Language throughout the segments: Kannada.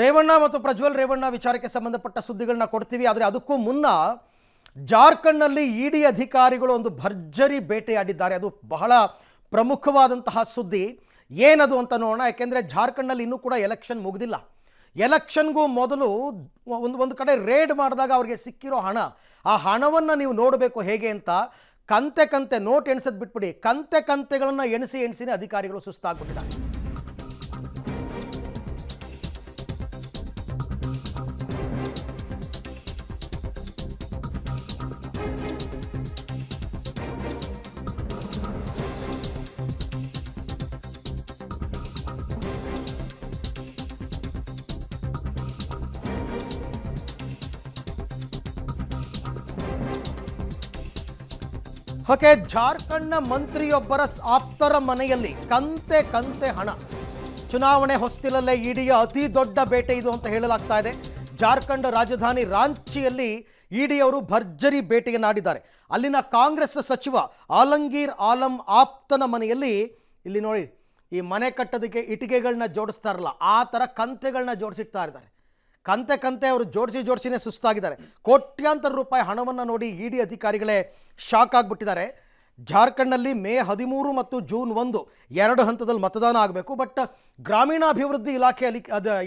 ರೇವಣ್ಣ ಮತ್ತು ಪ್ರಜ್ವಲ್ ರೇವಣ್ಣ ವಿಚಾರಕ್ಕೆ ಸಂಬಂಧಪಟ್ಟ ಸುದ್ದಿಗಳನ್ನ ಕೊಡ್ತೀವಿ. ಆದರೆ ಅದಕ್ಕೂ ಮುನ್ನ ಜಾರ್ಖಂಡ್ನಲ್ಲಿ ಇಡಿ ಅಧಿಕಾರಿಗಳು ಒಂದು ಭರ್ಜರಿ ಬೇಟೆಯಾಡಿದ್ದಾರೆ. ಅದು ಬಹಳ ಪ್ರಮುಖವಾದಂತಹ ಸುದ್ದಿ. ಏನದು ಅಂತ ನೋಡೋಣ. ಯಾಕೆಂದರೆ ಜಾರ್ಖಂಡ್ನಲ್ಲಿ ಇನ್ನೂ ಕೂಡ ಎಲೆಕ್ಷನ್ ಮುಗಿದಿಲ್ಲ. ಎಲೆಕ್ಷನ್ಗೂ ಮೊದಲು ಒಂದು ಕಡೆ ರೇಡ್ ಮಾಡಿದಾಗ ಅವ್ರಿಗೆ ಸಿಕ್ಕಿರೋ ಹಣ, ಆ ಹಣವನ್ನು ನೀವು ನೋಡಬೇಕು ಹೇಗೆ ಅಂತ. ಕಂತೆ ನೋಟ್ ಎಣಿಸೋದು ಬಿಟ್ಬಿಡಿ, ಕಂತೆಗಳನ್ನು ಎಣಿಸಿನೇ ಅಧಿಕಾರಿಗಳು ಸುಸ್ತಾಗ್ಬಿಟ್ಟಿದ್ದಾರೆ. ಓಕೆ, ಜಾರ್ಖಂಡ್ನ ಮಂತ್ರಿಯೊಬ್ಬರ ಆಪ್ತರ ಮನೆಯಲ್ಲಿ ಕಂತೆ ಹಣ. ಚುನಾವಣೆ ಹೊಸ್ತಿಲಲ್ಲೇ ಇಡಿಯ ಅತಿ ದೊಡ್ಡ ಬೇಟೆ ಇದು ಅಂತ ಹೇಳಲಾಗ್ತಾ ಇದೆ. ಜಾರ್ಖಂಡ್ ರಾಜಧಾನಿ ರಾಂಚಿಯಲ್ಲಿ ಇಡಿಯವರು ಭರ್ಜರಿ ಬೇಟೆಯನ್ನಾಡಿದ್ದಾರೆ. ಅಲ್ಲಿನ ಕಾಂಗ್ರೆಸ್ ಸಚಿವ ಆಲಂಗೀರ್ ಆಲಂ ಆಪ್ತನ ಮನೆಯಲ್ಲಿ, ಇಲ್ಲಿ ನೋಡಿ, ಈ ಮನೆ ಕಟ್ಟೋದಕ್ಕೆ ಇಟ್ಟಿಗೆಗಳನ್ನ ಜೋಡಿಸ್ತಾರಲ್ಲ, ಆ ಥರ ಕಂತೆಗಳನ್ನ ಜೋಡಿಸಿಡ್ತಾ ಇದ್ದಾರೆ. ಕಂತೆ ಅವರು ಜೋಡಿಸಿನೇ ಸುಸ್ತಾಗಿದ್ದಾರೆ. ಕೋಟ್ಯಾಂತರ ರೂಪಾಯಿ ಹಣವನ್ನು ನೋಡಿ ಇಡಿ ಅಧಿಕಾರಿಗಳೇ ಶಾಕ್ ಆಗಿಬಿಟ್ಟಿದ್ದಾರೆ. ಜಾರ್ಖಂಡ್ನಲ್ಲಿ ಮೇ 13 ಮತ್ತು ಜೂನ್ 1 2 ಹಂತದಲ್ಲಿ ಮತದಾನ ಆಗಬೇಕು. ಬಟ್ ಗ್ರಾಮೀಣಾಭಿವೃದ್ಧಿ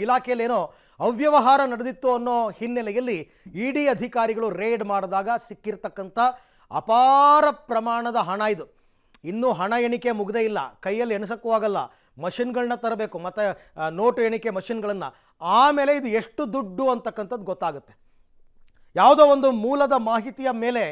ಇಲಾಖೆಯಲ್ಲೇನೋ ಅವ್ಯವಹಾರ ನಡೆದಿತ್ತು ಅನ್ನೋ ಹಿನ್ನೆಲೆಯಲ್ಲಿ ಇಡಿ ಅಧಿಕಾರಿಗಳು ರೇಡ್ ಮಾಡಿದಾಗ ಸಿಕ್ಕಿರ್ತಕ್ಕಂಥ ಅಪಾರ ಪ್ರಮಾಣದ ಹಣ ಇದು. ಇನ್ನೂ ಹಣ ಎಣಿಕೆ ಮುಗದೇ ಇಲ್ಲ, ಕೈಯಲ್ಲಿ ಎಣಿಸೋಕ್ಕೂ ಆಗಲ್ಲ. ಮಷಿನ್ಗಳನ್ನ ತರಬೇಕು, ಮತ್ತು ನೋಟು ಎಣಿಕೆ ಮಷಿನ್ಗಳನ್ನು. ಆಮೇಲೆ ಇದು ಎಷ್ಟು ದುಡ್ಡು ಅಂತಕ್ಕಂಥದ್ದು ಗೊತ್ತಾಗುತ್ತೆ. ಯಾವುದೋ ಒಂದು ಮೂಲದ ಮಾಹಿತಿಯ ಮೇಲೆ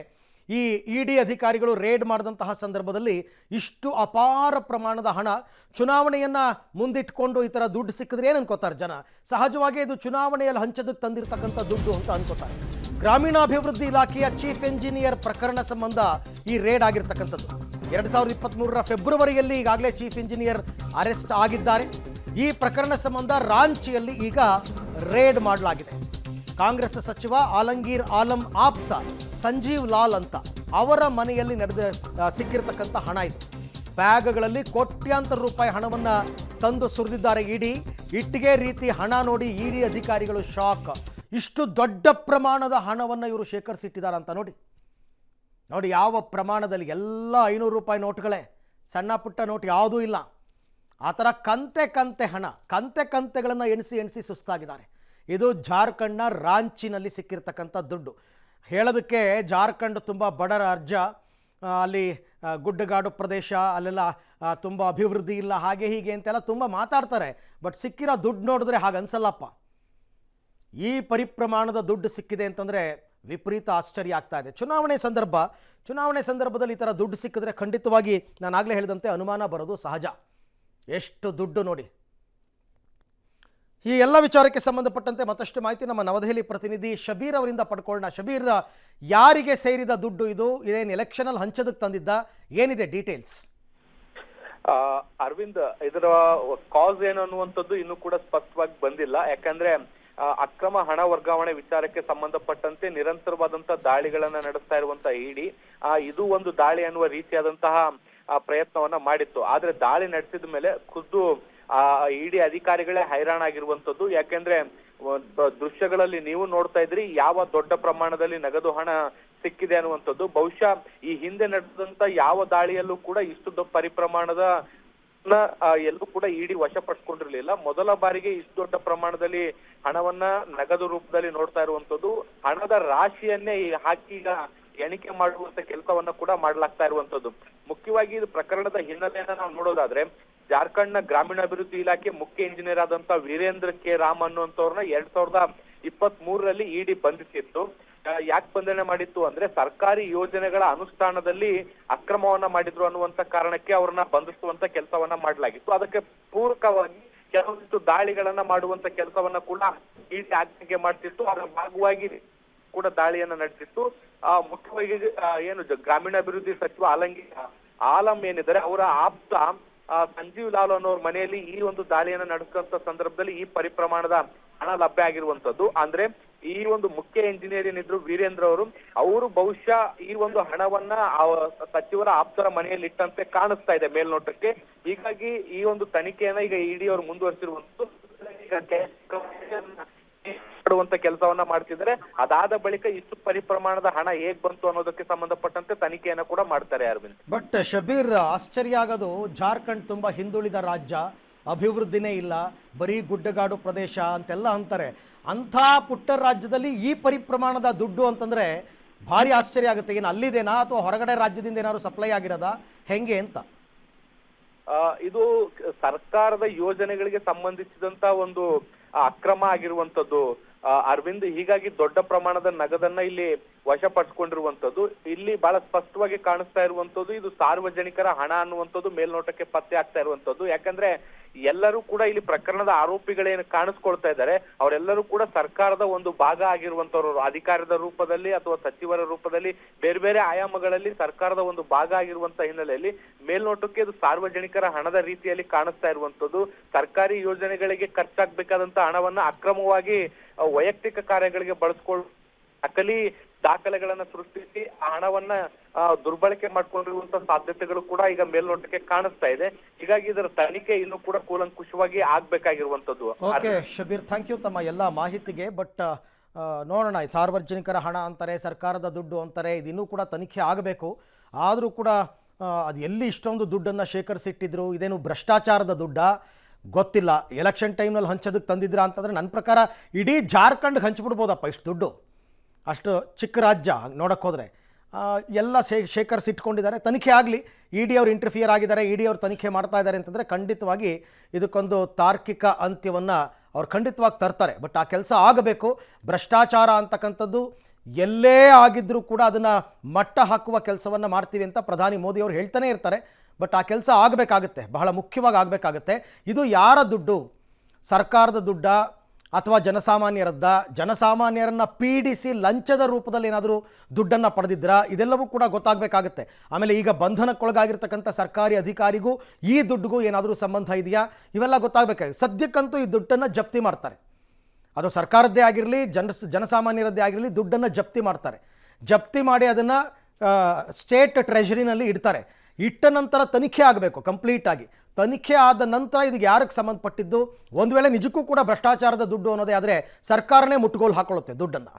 ಈ ಇಡಿ ಅಧಿಕಾರಿಗಳು ರೇಡ್ ಮಾಡಿದಂತಹ ಸಂದರ್ಭದಲ್ಲಿ ಇಷ್ಟು ಅಪಾರ ಪ್ರಮಾಣದ ಹಣ. ಚುನಾವಣೆಯನ್ನು ಮುಂದಿಟ್ಕೊಂಡು ಈ ಥರ ದುಡ್ಡು ಸಿಕ್ಕಿದ್ರೆ ಏನು ಅನ್ಕೋತಾರೆ ಜನ? ಸಹಜವಾಗಿ ಇದು ಚುನಾವಣೆಯಲ್ಲಿ ಹಂಚೋದಕ್ಕೆ ತಂದಿರತಕ್ಕಂಥ ದುಡ್ಡು ಅಂತ ಅನ್ಕೋತಾರೆ. ಗ್ರಾಮೀಣಾಭಿವೃದ್ಧಿ ಇಲಾಖೆಯ ಚೀಫ್ ಎಂಜಿನಿಯರ್ ಪ್ರಕರಣ ಸಂಬಂಧ ಈ ರೇಡ್ ಆಗಿರ್ತಕ್ಕಂಥದ್ದು. 2023 ಫೆಬ್ರವರಿಯಲ್ಲಿ ಈಗಾಗಲೇ ಚೀಫ್ ಇಂಜಿನಿಯರ್ ಅರೆಸ್ಟ್ ಆಗಿದ್ದಾರೆ. ಈ ಪ್ರಕರಣ ಸಂಬಂಧ ರಾಂಚಿಯಲ್ಲಿ ಈಗ ರೇಡ್ ಮಾಡಲಾಗಿದೆ. ಕಾಂಗ್ರೆಸ್ ಸಚಿವ ಆಲಂಗೀರ್ ಆಲಂ ಆಪ್ತ ಸಂಜೀವ್ ಲಾಲ್ ಅಂತ ಅವರ ಮನೆಯಲ್ಲಿ ಸಿಕ್ಕಿರ್ತಕ್ಕಂಥ ಹಣ ಇದು. ಬ್ಯಾಗ್ಗಳಲ್ಲಿ ಕೋಟ್ಯಾಂತರ ರೂಪಾಯಿ ಹಣವನ್ನು ತಂದು ಸುರಿದಿದ್ದಾರೆ ಇಡಿ. ಇಟ್ಟಿಗೆ ರೀತಿ ಹಣ ನೋಡಿ ಇಡಿ ಅಧಿಕಾರಿಗಳು ಶಾಕ್. ಇಷ್ಟು ದೊಡ್ಡ ಪ್ರಮಾಣದ ಹಣವನ್ನು ಇವರು ಶೇಖರಿಸಿಟ್ಟಿದ್ದಾರೆ ಅಂತ ನೋಡಿ. ಯಾವ ಪ್ರಮಾಣದಲ್ಲಿ, ಎಲ್ಲ 500 ರೂಪಾಯಿ ನೋಟ್ಗಳೇ, ಸಣ್ಣ ಪುಟ್ಟ ನೋಟ್ ಯಾವುದೂ ಇಲ್ಲ. ಆ ಥರ ಕಂತೆ ಹಣ, ಕಂತೆಗಳನ್ನು ಎಣಿಸಿ ಸುಸ್ತಾಗಿದ್ದಾರೆ. ಇದು ಜಾರ್ಖಂಡ್ನ ರಾಂಚಿನಲ್ಲಿ ಸಿಕ್ಕಿರ್ತಕ್ಕಂಥ ದುಡ್ಡು. ಹೇಳೋದಕ್ಕೆ ಜಾರ್ಖಂಡ್ ತುಂಬ ಬಡ ರಾಜ್ಯ, ಅಲ್ಲಿ ಗುಡ್ಡಗಾಡು ಪ್ರದೇಶ, ಅಲ್ಲೆಲ್ಲ ತುಂಬ ಅಭಿವೃದ್ಧಿ ಇಲ್ಲ, ಹಾಗೆ ಹೀಗೆ ಅಂತೆಲ್ಲ ತುಂಬ ಮಾತಾಡ್ತಾರೆ. ಬಟ್ ಸಿಕ್ಕಿರೋ ದುಡ್ಡು ನೋಡಿದ್ರೆ ಹಾಗೆ ಅನ್ಸಲ್ಲಪ್ಪ. ಈ ಪರಿಪ್ರಮಾಣದ ದುಡ್ಡು ಸಿಕ್ಕಿದೆ ಅಂತಂದರೆ ವಿಪರೀತ ಆಶ್ಚರ್ಯ ಆಗ್ತಾ ಇದೆ. ಚುನಾವಣೆ ಸಂದರ್ಭದಲ್ಲಿ ಈ ಥರ ದುಡ್ಡು ಸಿಕ್ಕಿದ್ರೆ ಖಂಡಿತವಾಗಿ ನಾನು ಆಗಲೇ ಹೇಳಿದಂತೆ ಅನುಮಾನ ಬರೋದು ಸಹಜ. ಎಷ್ಟು ದುಡ್ಡು ನೋಡಿ. ಈ ಎಲ್ಲ ವಿಚಾರಕ್ಕೆ ಸಂಬಂಧಪಟ್ಟಂತೆ ಮತ್ತಷ್ಟು ಮಾಹಿತಿ ನಮ್ಮ ನವದೆಹಲಿ ಪ್ರತಿನಿಧಿ ಶಬೀರ್ ಅವರಿಂದ ಪಡ್ಕೊಳ್ಳೋಣ. ಶಬೀರ್, ಯಾರಿಗೆ ಸೇರಿದ ದುಡ್ಡು ಇದು? ಇದೇನು ಎಲೆಕ್ಷನಲ್ಲಿ ಹಂಚೋದಕ್ಕೆ ತಂದಿದ್ದ? ಏನಿದೆ ಡೀಟೇಲ್ಸ್? ಅರವಿಂದ್, ಇದರ ಕಾಸ್ ಏನು ಅನ್ನುವಂಥದ್ದು ಇನ್ನೂ ಕೂಡ ಸ್ಪಷ್ಟವಾಗಿ ಬಂದಿಲ್ಲ. ಯಾಕಂದ್ರೆ ಅಕ್ರಮ ಹಣ ವರ್ಗಾವಣೆ ವಿಚಾರಕ್ಕೆ ಸಂಬಂಧಪಟ್ಟಂತೆ ನಿರಂತರವಾದಂತಹ ದಾಳಿಗಳನ್ನ ನಡೆಸ್ತಾ ಇರುವಂತಹ ಇಡಿ ಇದು ಒಂದು ದಾಳಿ ಅನ್ನುವ ರೀತಿಯಾದಂತಹ ಪ್ರಯತ್ನವನ್ನ ಮಾಡಿತ್ತು. ಆದ್ರೆ ದಾಳಿ ನಡೆಸಿದ ಮೇಲೆ ಖುದ್ದು ಇಡಿ ಅಧಿಕಾರಿಗಳೇ ಹೈರಾಣ ಆಗಿರುವಂತದ್ದು. ಯಾಕೆಂದ್ರೆ ದೃಶ್ಯಗಳಲ್ಲಿ ನೀವು ನೋಡ್ತಾ ಇದ್ರಿ ಯಾವ ದೊಡ್ಡ ಪ್ರಮಾಣದಲ್ಲಿ ನಗದು ಹಣ ಸಿಕ್ಕಿದೆ ಅನ್ನುವಂಥದ್ದು. ಬಹುಶಃ ಈ ಹಿಂದೆ ನಡೆದಂತ ಯಾವ ದಾಳಿಯಲ್ಲೂ ಕೂಡ ಇಷ್ಟು ಪರಿಪ್ರಮಾಣದ ಎಲ್ಲೂ ಕೂಡ ಇಡಿ ವಶಪಡಿಸಿಕೊಂಡಿರ್ಲಿಲ್ಲ. ಮೊದಲ ಬಾರಿಗೆ ಇಷ್ಟು ದೊಡ್ಡ ಪ್ರಮಾಣದಲ್ಲಿ ಹಣವನ್ನ ನಗದು ರೂಪದಲ್ಲಿ ನೋಡ್ತಾ ಇರುವಂತದ್ದು. ಹಣದ ರಾಶಿಯನ್ನೇ ಹಾಕೀಗ ಎಣಿಕೆ ಮಾಡುವಂತ ಕೆಲಸವನ್ನ ಕೂಡ ಮಾಡ್ಲಾಗ್ತಾ ಇರುವಂತದ್ದು. ಮುಖ್ಯವಾಗಿ ಇದು ಪ್ರಕರಣದ ಹಿನ್ನೆಲೆಯನ್ನ ನಾವು ನೋಡೋದಾದ್ರೆ, ಜಾರ್ಖಂಡ್ನ ಗ್ರಾಮೀಣಾಭಿವೃದ್ಧಿ ಇಲಾಖೆ ಮುಖ್ಯ ಇಂಜಿನಿಯರ್ ಆದಂತ ವೀರೇಂದ್ರ ಕೆ ರಾಮ್ ಅನ್ನುವಂಥವ್ರನ್ನ 2023ರಲ್ಲಿ ಇಡಿ ಬಂಧಿಸಿತ್ತು. ಯಾಕೆ ಬಂಧನ ಮಾಡಿತ್ತು ಅಂದ್ರೆ, ಸರ್ಕಾರಿ ಯೋಜನೆಗಳ ಅನುಷ್ಠಾನದಲ್ಲಿ ಅಕ್ರಮವನ್ನ ಮಾಡಿದ್ರು ಅನ್ನುವಂತ ಕಾರಣಕ್ಕೆ ಅವ್ರನ್ನ ಬಂಧಿಸುವಂತ ಕೆಲಸವನ್ನ ಮಾಡಲಾಗಿತ್ತು. ಅದಕ್ಕೆ ಪೂರಕವಾಗಿ ಕೆಲವೊಂದಿಷ್ಟು ದಾಳಿಗಳನ್ನ ಮಾಡುವಂತ ಕೆಲಸವನ್ನ ಕೂಡ ಇಡಿ ಆಜ್ಞೆ ಮಾಡ್ತಿತ್ತು. ಅದರ ಭಾಗವಾಗಿ ಕೂಡ ದಾಳಿಯನ್ನ ನಡೆಸಿತ್ತು. ಮುಖ್ಯವಾಗಿ ಏನು ಗ್ರಾಮೀಣಾಭಿವೃದ್ಧಿ ಸಚಿವ ಆಲಂಗೀರ್ ಆಲಂ ಏನಿದ್ದಾರೆ, ಅವರ ಆಪ್ತ ಸಂಜೀವ್ ಲಾಲ್ ಅನ್ನೋರ್ ಮನೆಯಲ್ಲಿ ಈ ಒಂದು ದಾಳಿಯನ್ನ ನಡೆಸುವಂತ ಸಂದರ್ಭದಲ್ಲಿ ಈ ಪರಿಪ್ರಮಾಣದ ಹಣ ಲಭ್ಯ ಆಗಿರುವಂತದ್ದು. ಅಂದ್ರೆ ಈ ಒಂದು ಮುಖ್ಯ ಇಂಜಿನಿಯರ್ ಏನಿದ್ರು ವೀರೇಂದ್ರ ಅವರು ಬಹುಶಃ ಈ ಒಂದು ಹಣವನ್ನ ಸಚಿವರ ಆಪ್ತರ ಮನೆಯಲ್ಲಿ ಇಟ್ಟಂತೆ ಕಾಣಿಸ್ತಾ ಇದೆ ಮೇಲ್ನೋಟಕ್ಕೆ. ಹೀಗಾಗಿ ಈ ಒಂದು ತನಿಖೆಯನ್ನ ಈಗ ಇಡಿ ಅವರು ಮುಂದುವರಿಸಿರುವಂತದ್ದು. ಮಾಡುವಂತ ಕೆಲಸವನ್ನ ಮಾಡ್ತಿದ್ದಾರೆ. ಅದಾದ ಬಳಿಕ ಇಷ್ಟು ಪರಿಪ್ರಮಾಣದ ಹಣ ಹೇಗ್ ಬಂತು ಅನ್ನೋದಕ್ಕೆ ಸಂಬಂಧಪಟ್ಟಂತೆ ತನಿಖೆಯನ್ನ ಕೂಡ ಮಾಡ್ತಾರೆ ಅರವಿಂದ್. ಬಟ್ ಶಬೀರ್, ಆಶ್ಚರ್ಯ ಆಗೋದು, ಜಾರ್ಖಂಡ್ ತುಂಬ ಹಿಂದುಳಿದ ರಾಜ್ಯ, ಅಭಿವೃದ್ಧಿನೇ ಇಲ್ಲ, ಬರೀ ಗುಡ್ಡಗಾಡು ಪ್ರದೇಶ ಅಂತೆಲ್ಲ ಅಂತಾರೆ. ಅಂಥ ಪುಟ್ಟ ರಾಜ್ಯದಲ್ಲಿ ಈ ಪರಿಪ್ರಮಾಣದ ದುಡ್ಡು ಅಂತಂದರೆ ಭಾರಿ ಆಶ್ಚರ್ಯ ಆಗುತ್ತೆ. ಏನು ಅಲ್ಲಿದೇನಾ ಅಥವಾ ಹೊರಗಡೆ ರಾಜ್ಯದಿಂದ ಏನಾದ್ರು ಸಪ್ಲೈ ಆಗಿರೋದಾ, ಹೆಂಗೆ ಅಂತ? ಇದು ಸರ್ಕಾರದ ಯೋಜನೆಗಳಿಗೆ ಸಂಬಂಧಿಸಿದಂತ ಒಂದು ಅಕ್ರಮ ಆಗಿರುವಂತದ್ದು ಅರವಿಂದ್. ಹೀಗಾಗಿ ದೊಡ್ಡ ಪ್ರಮಾಣದ ನಗದನ್ನ ಇಲ್ಲಿ ವಶಪಡಿಸಿಕೊಂಡಿರುವಂತದ್ದು ಇಲ್ಲಿ ಬಹಳ ಸ್ಪಷ್ಟವಾಗಿ ಕಾಣಿಸ್ತಾ ಇರುವಂತದ್ದು. ಇದು ಸಾರ್ವಜನಿಕರ ಹಣ ಅನ್ನುವಂಥದ್ದು ಮೇಲ್ನೋಟಕ್ಕೆ ಪತ್ತೆ ಆಗ್ತಾ ಇರುವಂತದ್ದು. ಯಾಕಂದ್ರೆ ಎಲ್ಲರೂ ಕೂಡ ಇಲ್ಲಿ ಪ್ರಕರಣದ ಆರೋಪಿಗಳೇನು ಕಾಣಿಸ್ಕೊಳ್ತಾ ಇದ್ದಾರೆ ಅವರೆಲ್ಲರೂ ಕೂಡ ಸರ್ಕಾರದ ಒಂದು ಭಾಗ ಆಗಿರುವಂತವ್ರು, ಅಧಿಕಾರದ ರೂಪದಲ್ಲಿ ಅಥವಾ ಸಚಿವರ ರೂಪದಲ್ಲಿ ಬೇರೆ ಬೇರೆ ಆಯಾಮಗಳಲ್ಲಿ ಸರ್ಕಾರದ ಒಂದು ಭಾಗ ಆಗಿರುವಂತ ಹಿನ್ನೆಲೆಯಲ್ಲಿ ಮೇಲ್ನೋಟಕ್ಕೆ ಇದು ಸಾರ್ವಜನಿಕರ ಹಣದ ರೀತಿಯಲ್ಲಿ ಕಾಣಿಸ್ತಾ ಇರುವಂತದ್ದು. ಸರ್ಕಾರಿ ಯೋಜನೆಗಳಿಗೆ ಖರ್ಚಾಗಬೇಕಾದಂತ ಹಣವನ್ನ ಅಕ್ರಮವಾಗಿ ವೈಯಕ್ತಿಕ ಕಾರ್ಯಗಳಿಗೆ ಬಳಸ್ಕೊಳ್ಳ ನಕಲಿ ದಾಖಲೆಗಳನ್ನ ಸೃಷ್ಟಿಸಿ ಆ ಹಣವನ್ನ ದುರ್ಬಳಕೆ ಮಾಡ್ಕೊಂಡಿರುವಂತ ಸಾಧ್ಯತೆಗಳು ಕೂಡ ಈಗ ಮೇಲ್ನೋಟಕ್ಕೆ ಕಾಣಿಸ್ತಾ ಇದೆ. ಹೀಗಾಗಿ ಇದರ ತನಿಖೆ ಇನ್ನೂ ಕೂಡ ಕೂಲಂಕುಷವಾಗಿ ಆಗ್ಬೇಕಾಗಿರುವಂತದ್ದು. ಓಕೆ ಶಬೀರ್, ಥ್ಯಾಂಕ್ ಯು ತಮ್ಮ ಎಲ್ಲ ಮಾಹಿತಿಗೆ. ಬಟ್ ನೋಡೋಣ, ಸಾರ್ವಜನಿಕರ ಹಣ ಅಂತಾರೆ, ಸರ್ಕಾರದ ದುಡ್ಡು ಅಂತಾರೆ, ಇದಿನ್ನೂ ಕೂಡ ತನಿಖೆ ಆಗಬೇಕು. ಆದರೂ ಕೂಡ ಅದು ಎಲ್ಲಿ ಇಷ್ಟೊಂದು ದುಡ್ಡನ್ನು ಶೇಖರಿಸಿಟ್ಟಿದ್ರು, ಇದೇನು ಭ್ರಷ್ಟಾಚಾರದ ದುಡ್ಡ ಗೊತ್ತಿಲ್ಲ. ಎಲೆಕ್ಷನ್ ಟೈಮ್ನಲ್ಲಿ ಹಂಚೋದಕ್ಕೆ ತಂದಿದ್ರ ಅಂತಂದರೆ ನನ್ನ ಪ್ರಕಾರ ಇಡೀ ಜಾರ್ಖಂಡ್ಗೆ ಹಂಚ್ಬಿಡ್ಬೋದಪ್ಪ ಇಷ್ಟು ದುಡ್ಡು. ಅಷ್ಟು ಚಿಕ್ಕ ರಾಜ್ಯ ನೋಡೋಕ್ಕೆ ಹೋದರೆ ಎಲ್ಲ ಶೇಖರಿಸಿಟ್ಕೊಂಡಿದ್ದಾರೆ. ತನಿಖೆ ಆಗಲಿ, ಇ ಡಿ ಅವರು ಇಂಟರ್ಫಿಯರ್ ಆಗಿದ್ದಾರೆ, ಇ ಡಿ ಅವರು ತನಿಖೆ ಮಾಡ್ತಾ ಇದ್ದಾರೆ ಅಂತಂದರೆ ಖಂಡಿತವಾಗಿ ಇದಕ್ಕೊಂದು ತಾರ್ಕಿಕ ಅಂತ್ಯವನ್ನು ಅವ್ರು ಖಂಡಿತವಾಗಿ ತರ್ತಾರೆ. ಬಟ್ ಆ ಕೆಲಸ ಆಗಬೇಕು. ಭ್ರಷ್ಟಾಚಾರ ಅಂತಕ್ಕಂಥದ್ದು ಎಲ್ಲೇ ಆಗಿದ್ದರೂ ಕೂಡ ಅದನ್ನು ಮಟ್ಟ ಹಾಕುವ ಕೆಲಸವನ್ನು ಮಾಡ್ತೀವಿ ಅಂತ ಪ್ರಧಾನಿ ಮೋದಿ ಅವರು ಹೇಳ್ತಾನೆ ಇರ್ತಾರೆ. ಬಟ್ ಆ ಕೆಲಸ ಆಗಬೇಕಾಗುತ್ತೆ, ಬಹಳ ಮುಖ್ಯವಾಗಿ ಆಗಬೇಕಾಗುತ್ತೆ. ಇದು ಯಾರ ದುಡ್ಡು? ಸರ್ಕಾರದ ದುಡ್ಡ ಅಥವಾ ಜನಸಾಮಾನ್ಯರದ್ದ? ಜನಸಾಮಾನ್ಯರನ್ನು ಪೀಡಿಸಿ ಲಂಚದ ರೂಪದಲ್ಲಿ ಏನಾದರೂ ದುಡ್ಡನ್ನು ಪಡೆದಿದ್ರಾ? ಇದೆಲ್ಲವೂ ಕೂಡ ಗೊತ್ತಾಗಬೇಕಾಗುತ್ತೆ. ಆಮೇಲೆ ಈಗ ಬಂಧನಕ್ಕೊಳಗಾಗಿರ್ತಕ್ಕಂಥ ಸರ್ಕಾರಿ ಅಧಿಕಾರಿಗೂ ಈ ದುಡ್ಡಿಗೂ ಏನಾದರೂ ಸಂಬಂಧ ಇದೆಯಾ, ಇವೆಲ್ಲ ಗೊತ್ತಾಗಬೇಕಾಗಿದೆ. ಸದ್ಯಕ್ಕಂತೂ ಈ ದುಡ್ಡನ್ನು ಜಪ್ತಿ ಮಾಡ್ತಾರೆ. ಅದು ಸರ್ಕಾರದ್ದೇ ಆಗಿರಲಿ, ಜನಸಾಮಾನ್ಯರದ್ದೇ ಆಗಿರಲಿ, ದುಡ್ಡನ್ನು ಜಪ್ತಿ ಮಾಡ್ತಾರೆ. ಜಪ್ತಿ ಮಾಡಿ ಅದನ್ನು ಸ್ಟೇಟ್ ಟ್ರೆಷರಿನಲ್ಲಿ ಇಡ್ತಾರೆ. ಇಟ್ಟ ನಂತರ ತನಿಖೆ ಆಗಬೇಕು ಕಂಪ್ಲೀಟಾಗಿ. ತನಿಖೆ ಆದ ನಂತರ ಇದಕ್ಕೆ ಯಾರಿಗೆ ಸಂಬಂಧಪಟ್ಟಿದ್ದು, ಒಂದು ವೇಳೆ ನಿಜಕ್ಕೂ ಕೂಡ ಭ್ರಷ್ಟಾಚಾರದ ದುಡ್ಡು ಅನ್ನೋದೇ ಆದರೆ ಸರ್ಕಾರನೇ ಮುಟ್ಟುಗೋಲು ಹಾಕೊಳ್ಳುತ್ತೆ ದುಡ್ಡನ್ನು.